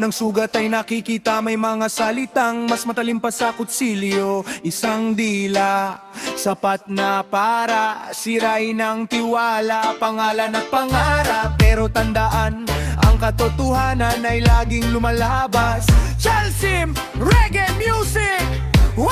Ng sugat ay nakikita may mga salitang mas matalim pa sa kutsilyo. Isang dila, sapat na para sirain ang tiwala, pangalan at pangarap. Pero tandaan, ang katotohanan ay laging lumalabas. Chalsim Reggae Music! Wow!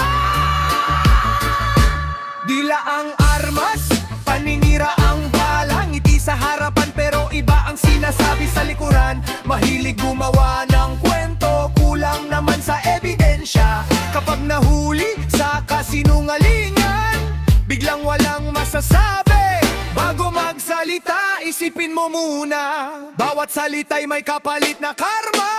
Dila ang armas, paninira ang bala, ngiti sa harapan pero iba ang sinasabi sa likuran. Mahilig gumawa ng kwento, kulang naman sa ebidensya. Kapag nahuli sa kasinungalingan, biglang walang masasabi. Bago magsalita, isipin mo muna, bawat salita'y may kapalit na karma.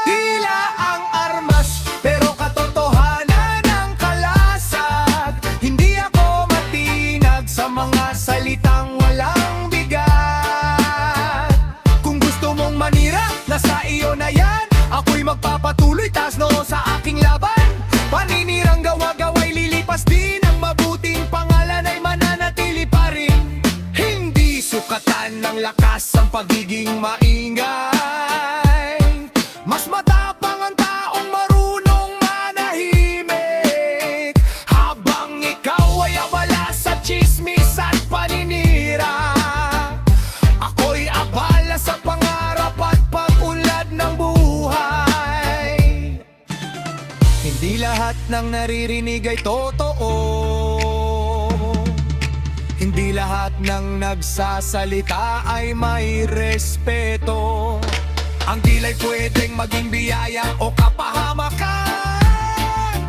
Dila ang armas, pero katotohanan ang kalasag. Hindi ako matinag sa mga salitang walang bigat. Kung gusto mong manira, nasa iyo na yan. Ako'y magpapatuloy, taas noo sa aking laban. Paninirang gawa-gawa'y lilipas din, ang mabuting pangalan ay mananatili pa rin. Hindi sukatan ng lakas ang pagiging maingay. Mas matapang ang taong marunong manahimik, habang ikaw ay abala sa chismis at paninira. Ako'y abala sa pangarap at pag-unlad ng buhay. Hindi lahat ng naririnig ay totoo. Hindi lahat ng nagsasalita ay may respeto. Ang dila'y pwedeng maging biyaya o kapahamakan.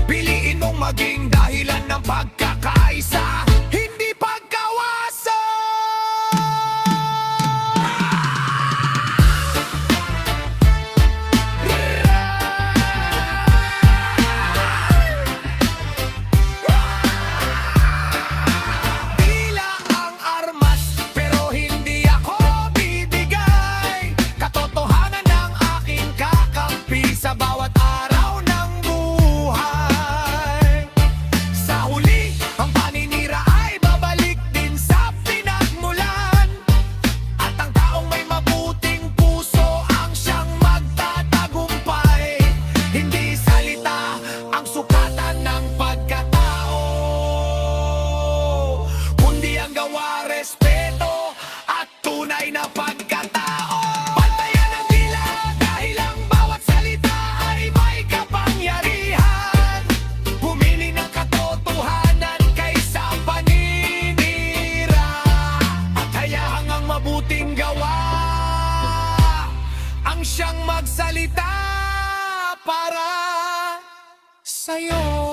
Piliin mong maging dahilan ng pagkakaisa, hindi pagkawasan. Dila ang armas, pero hindi ako bibigay. Katotohanan ng aking kakampi sa bawat araw ng buhay. Sa huli, ang paninira ay babalik din sa pinagmulan. At ang taong may mabuting puso ang siyang magtatagumpay. Hindi salita ang sukatan ng pagkatao, kundi ang gawa, respeto at tunay na pagkatao. Bantayan ang dila dahil ang bawat salita ay may kapangyarihan. Pumili ng katotohanan kaysa paninira, at hayaan ang mabuting gawa ang siyang magsalita para sa'yo.